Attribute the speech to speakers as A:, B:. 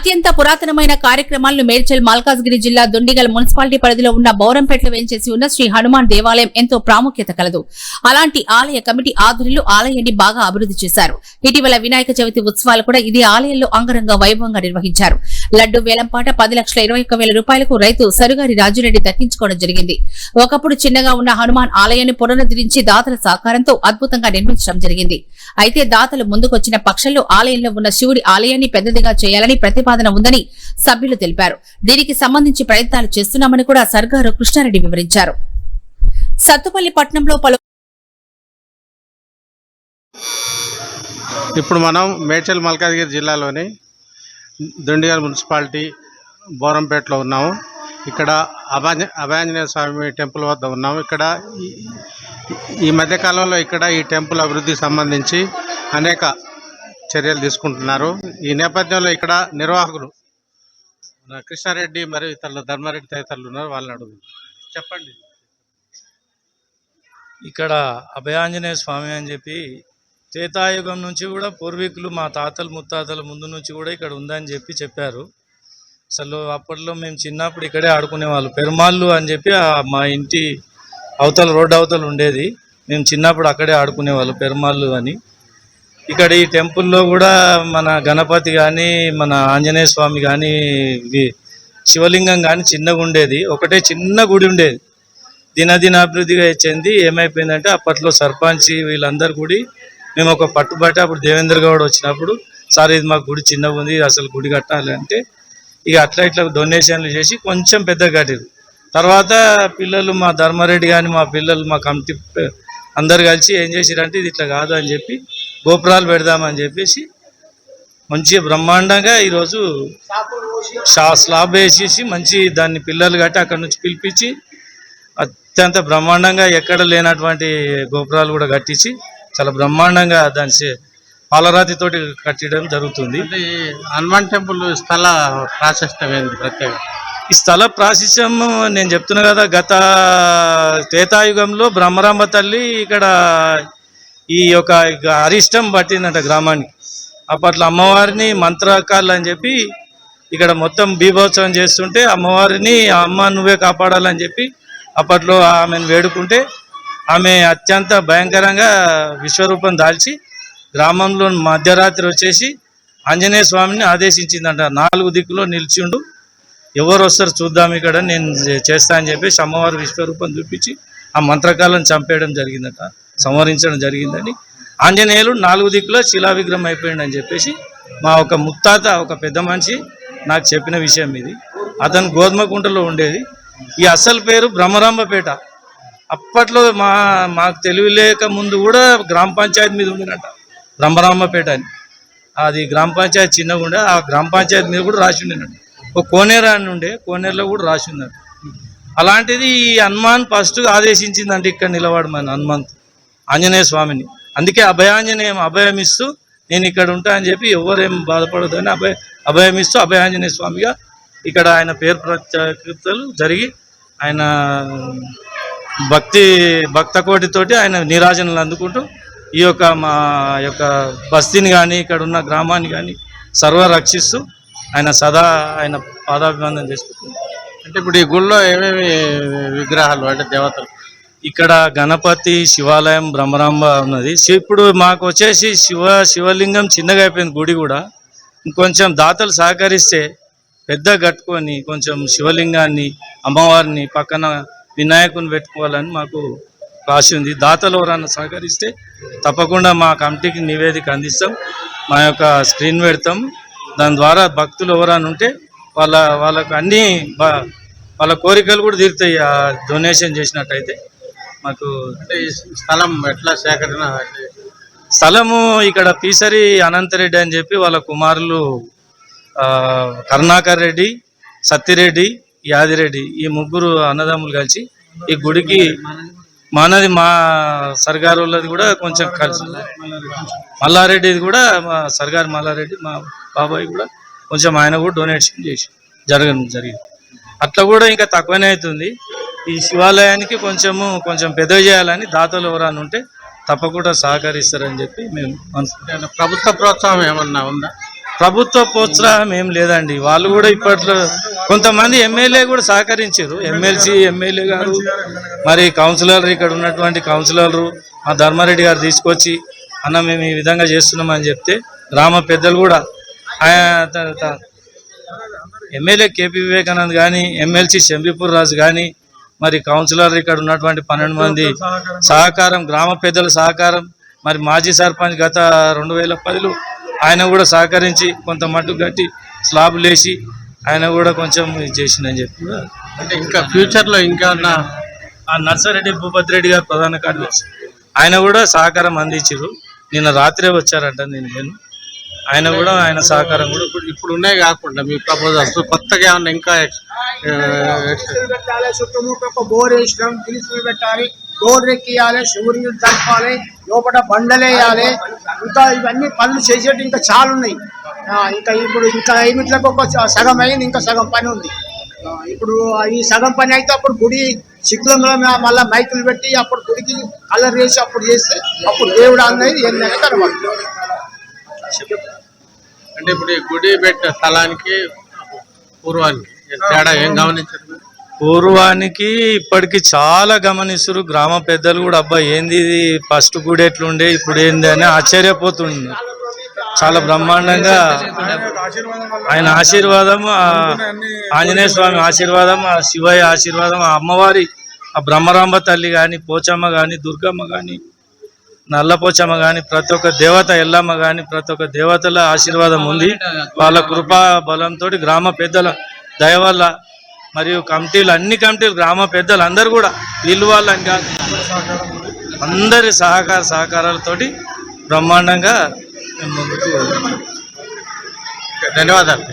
A: అత్యంత పురాతనమైన కార్యక్రమాలను మేడ్చల్ మల్కాజ్గిరి జిల్లా దుండిగల్ మున్సిపాలిటీ పరిధిలో ఉన్న బౌరంపేటలో వేంచేసి ఉన్న శ్రీ హనుమాన్ దేవాలయం ఎంతో ప్రాముఖ్యత కలదు. అలాంటి ఆలయ కమిటీ ఆధ్వర్యంలో ఆలయాన్ని బాగా అభివృద్ధి చేశారు. ఇటీవల వినాయక చవితి ఉత్సవాలు కూడా ఇదే ఆలయంలో అంగరంగ వైభవంగా నిర్వహించారు. లడ్డు వేలంపాట 10,21,000 రూపాయలకు రైతు సరుగారి రాజురెడ్డి దక్కించుకోవడం జరిగింది. ఒకప్పుడు చిన్నగా ఉన్న హనుమాన్ ఆలయాన్ని పునరుద్ధరించి దాతల సహకారంతో అద్భుతంగా నిర్మించడం జరిగింది. అయితే దాతలు ముందుకొచ్చిన పక్షంలో ఆలయంలో ఉన్న శివుడి ఆలయాన్ని పెద్దదిగా చేయాలని ప్రతిపాదన ఉందని సభ్యులు తెలిపారు. దీనికి సంబంధించి ప్రయత్నాలు చేస్తున్నామని కూడా సర్గారు కృష్ణారెడ్డి వివరించారు. సత్తుపల్లి పట్టణంలో
B: ఇప్పుడు మనం మేడ్చల్ మల్కాజ్గిరి జిల్లాలోని దుండిగల్ మున్సిపాలిటీ బౌరంపేటలో ఉన్నాము. ఇక్కడ అభయాంజనేయ స్వామి టెంపుల్ వద్ద ఉన్నాము. ఇక్కడ ఈ మధ్యకాలంలో ఇక్కడ ఈ టెంపుల్ అభివృద్ధికి సంబంధించి అనేక చర్యలు తీసుకుంటున్నారు. ఈ నేపథ్యంలో ఇక్కడ నిర్వాహకులు కృష్ణారెడ్డి మరియు ఇతరులు ధర్మారెడ్డి తదితరులు ఉన్నారు. వాళ్ళని అడుగు చెప్పండి.
C: ఇక్కడ అభయాంజనేయ స్వామి అని చెప్పి త్రేతాయుగం నుంచి కూడా పూర్వీకులు మా తాతలు ముత్తాతల ముందు నుంచి కూడా ఇక్కడ ఉందని చెప్పారు. అసలు అప్పట్లో మేము చిన్నప్పుడు ఇక్కడే ఆడుకునే వాళ్ళు. పెరుమాళ్ళు అని చెప్పి మా ఇంటి అవతల రోడ్డు అవతల ఉండేది. మేము చిన్నప్పుడు అక్కడే ఆడుకునేవాళ్ళు పెరుమాళ్ళు అని. ఇక్కడ ఈ టెంపుల్లో కూడా మన గణపతి కానీ మన ఆంజనేయ స్వామి కానీ శివలింగం కానీ చిన్నగా ఉండేది. ఒకటే చిన్న గుడి ఉండేది. దినదినాభివృద్ధిగా చెంది ఏమైపోయిందంటే అప్పట్లో సర్పంచ్ వీళ్ళందరూ గుడి మేము ఒక పట్టుబట్టి అప్పుడు దేవేంద్ర గౌడ్ వచ్చినప్పుడు సార్ ఇది మాకు గుడి చిన్నగా ఉంది అసలు గుడి కట్టాలి అంటే ఇక అట్లా ఇట్లా డొనేషన్లు చేసి కొంచెం పెద్దగా కట్టారు. తర్వాత పిల్లలు మా ధర్మారెడ్డి కానీ మా పిల్లలు మా కమిటీ అందరు కలిసి ఏం చేసిరంటే ఇది ఇట్లా కాదు అని చెప్పి గోపురాలు పెడదామని చెప్పేసి మంచిగా బ్రహ్మాండంగా ఈరోజు స్లాబ్ వేసేసి మంచి దాన్ని పిల్లలు కట్టి అక్కడ నుంచి పిలిపించి అత్యంత బ్రహ్మాండంగా ఎక్కడ లేనటువంటి గోపురాలు కూడా కట్టించి చాలా బ్రహ్మాండంగా దాని పాలరాతితోటి కట్టడం జరుగుతుంది.
B: హనుమాన్ టెంపుల్ స్థల ప్రాశస్త్యం ఏంటి ప్రత్యేక?
C: ఈ స్థల ప్రాశస్త్యం నేను చెప్తున్నా కదా, గత త్రేతాయుగంలో బ్రహ్మరాంబ తల్లి ఇక్కడ ఈ యొక్క అరిష్టం పట్టిందంట గ్రామానికి. అప్పట్లో అమ్మవారిని మంత్రకాళ్ళు అని చెప్పి ఇక్కడ మొత్తం బీభోత్సవం చేస్తుంటే అమ్మవారిని అమ్మ నువ్వే కాపాడాలని చెప్పి అప్పట్లో ఆమెను వేడుకుంటే ఆమె అత్యంత భయంకరంగా విశ్వరూపం దాల్చి గ్రామంలో మధ్యరాత్రి వచ్చేసి ఆంజనేయ స్వామిని ఆదేశించిందంట. 4 దిక్కులో నిలిచిండు, ఎవరు వస్తారు చూద్దాం ఇక్కడ నేను చేస్తా అని చెప్పేసి అమ్మవారు విశ్వరూపం చూపించి ఆ మంత్రకాలను చంపేయడం జరిగిందట, సంహరించడం జరిగిందని. ఆంజనేయులు 4 దిక్కులో శిలా విగ్రహం అయిపోయింది అని చెప్పేసి మా ఒక ముత్తాత ఒక పెద్ద మనిషి నాకు చెప్పిన విషయం ఇది. అతను గోధుమకుంటలో ఉండేది. ఈ అసలు పేరు బ్రహ్మరాంబపేట. అప్పట్లో మాకు తెలివిలేక ముందు కూడా గ్రామ పంచాయతీ మీద ఉండేనంట బ్రహ్మరాంబపేట అని. అది గ్రామ పంచాయతీ చిన్నగా ఉండే, ఆ గ్రామ పంచాయతీ మీద కూడా రాసి ఉండేనండి. ఒక కోనేరు అని ఉండే, కోనేరులో కూడా రాసి ఉందండి. అలాంటిది ఈ హనుమాన్ ఫస్ట్ ఆదేశించిందంటే ఇక్కడ నిలబడమని హనుమంత్ ఆంజనేయ స్వామిని. అందుకే అభయం ఇస్తూ నేను ఇక్కడ ఉంటా అని చెప్పి ఎవరేం బాధపడదని అభయం ఇస్తూ అభయాంజనేయ స్వామిగా ఇక్కడ ఆయన పేరు ప్రత్యేకతలు జరిగి ఆయన భక్త కోటితోటి ఆయన నీరాజనలు అందుకుంటూ ఈ యొక్క మా యొక్క బస్తీని కానీ ఇక్కడ ఉన్న గ్రామాన్ని కానీ సర్వరక్షిస్తూ ఆయన సదా ఆయన పాదాభివందనం చేసుకుంటున్నారు.
B: అంటే ఇప్పుడు ఈ గుళ్ళో ఏమేమి విగ్రహాలు అంటే దేవతలు?
C: ఇక్కడ గణపతి శివాలయం బ్రహ్మరాంబ ఉన్నది. ఇప్పుడు మాకు వచ్చేసి శివలింగం చిన్నగా అయిపోయింది గుడి కూడా. ఇంకొంచెం దాతలు సహకరిస్తే పెద్ద కట్టుకొని కొంచెం శివలింగాన్ని అమ్మవారిని పక్కన వినాయకుని పెట్టుకోవాలని మాకు రాసి ఉంది. దాతలు ఎవరన్నా సహకరిస్తే తప్పకుండా మా కమిటీకి నివేదిక అందిస్తాం, మా యొక్క స్క్రీన్ పెడతాం. దాని ద్వారా భక్తులు ఎవరైనా ఉంటే వాళ్ళకు అన్ని వాళ్ళ కోరికలు కూడా తీరుతాయి ఆ డొనేషన్ చేసినట్టయితే. మాకు
B: అంటే స్థలం ఎట్లా సేకరణ?
C: స్థలము ఇక్కడ పీసరి అనంతరెడ్డి అని చెప్పి వాళ్ళ కుమారులు కరుణాకర్ రెడ్డి, సత్తిరెడ్డి, యాదిరెడ్డి ఈ 3 అన్నదమ్ములు కలిసి ఈ గుడికి మనది మా సర్గారు వాళ్ళది కూడా కొంచెం కలిసి మల్లారెడ్డిది కూడా మా సర్గారు మల్లారెడ్డి మా బాబాయ్ కూడా కొంచెం ఆయన కూడా డొనేషన్ చేసి జరిగింది. అట్లా కూడా ఇంకా తక్కువనే అవుతుంది. ఈ శివాలయానికి కొంచెం పెద్దగా చేయాలని దాతలు ఎవరైనా ఉంటే తప్పకుండా సహకరిస్తారని చెప్పి మేము
B: ప్రభుత్వ ప్రోత్సాహం ఏమన్నా ఉందా?
C: ప్రభుత్వ ప్రోత్సాహం ఏం లేదండి. వాళ్ళు కూడా ఇప్పట్లో కొంతమంది ఎమ్మెల్యే కూడా సహకరించారు, ఎమ్మెల్సీ ఎమ్మెల్యే గారు మరి కౌన్సిలర్, ఇక్కడ ఉన్నటువంటి కౌన్సిలర్లు మా ధర్మారెడ్డి గారు తీసుకొచ్చి అన్న మేము ఈ విధంగా చేస్తున్నామని చెప్తే గ్రామ పెద్దలు కూడా ఎమ్మెల్యే కేపీ వివేకానంద్ కానీ, ఎమ్మెల్సీ శంబీపూర్ రాజు కానీ, మరి కౌన్సిలర్ ఇక్కడ ఉన్నటువంటి 12 మంది సహకారం, గ్రామ పెద్దల సహకారం, మరి మాజీ సర్పంచ్ గత 2010లో ఆయన కూడా సహకరించి కొంత మట్టు కట్టి స్లాబ్ లేచి ఆయన కూడా కొంచెం ఇది చేసిందని చెప్పి.
B: అంటే ఇంకా ఫ్యూచర్లో ఇంకా
C: ఆ నర్సారెడ్డి భూపతి రెడ్డి గారు ప్రధాన కార్యదర్శి ఆయన కూడా సహకారం అందించారు. నిన్న రాత్రే వచ్చారంట, నేను ఆయన కూడా ఆయన సహకారం కూడా
B: ఇప్పుడు ఉన్నాయి కాకుండా మీ ప్రపోజల్స్ కొత్తగా ఏమన్నా ఇంకా
D: పెట్టాలి, చుట్టుముట్టు ఒక బోర్ వేసినాం, గిలిసులు పెట్టాలి, డోర్ ఎక్కియాలి, సూర్యుడు తలపాలి, లోపల బండలేయాలి, ఇంకా ఇవన్నీ పనులు చేసేటి ఇంకా చాలా ఉన్నాయి. ఇంకా ఇప్పుడు ఇంకా ఏమిట్లకు ఒక సగం అయింది, ఇంకా సగం పని ఉంది. ఇప్పుడు ఈ సగం పని అయితే అప్పుడు గుడి శిఖరంలో మళ్ళీ మైకులు పెట్టి అప్పుడు గుడికి కలర్ వేసి అప్పుడు చేస్తే అప్పుడు దేవుడు అనేది ఏంటనే కనబడుతుంది.
B: అంటే ఇప్పుడు ఈ గుడి పెట్టిన స్థలానికి పూర్వానికి తేడా ఏం గమనించారు?
C: పూర్వానికి ఇప్పటికి చాలా గమనిస్తారు. గ్రామ పెద్దలు కూడా అబ్బా ఏంది ఇది, ఫస్ట్ గుడి ఎట్లుండే ఇప్పుడు ఏంది అని ఆశ్చర్యపోతుంది. చాలా బ్రహ్మాండంగా ఆయన ఆశీర్వాదం, ఆంజనేయ స్వామి ఆశీర్వాదం, ఆ శివయ్య ఆశీర్వాదం, ఆ అమ్మవారి ఆ బ్రహ్మరాంబ తల్లి కానీ, పోచమ్మ కానీ, దుర్గమ్మ కానీ, నల్లపోచమ్మ కానీ, ప్రతి ఒక్క దేవత ఎల్లమ్మ కానీ, ప్రతి ఒక్క దేవతల ఆశీర్వాదం ఉంది. వాళ్ళ కృపా బలంతో గ్రామ పెద్దల దయ వల్ల మరియు కమిటీలు, అన్ని కమిటీలు, గ్రామ పెద్దలు అందరూ కూడా వీళ్ళు వాళ్ళని కాదు అందరి సహకారాలతోటి బ్రహ్మాండంగా మేము ముందుకు
B: ధన్యవాదాలు.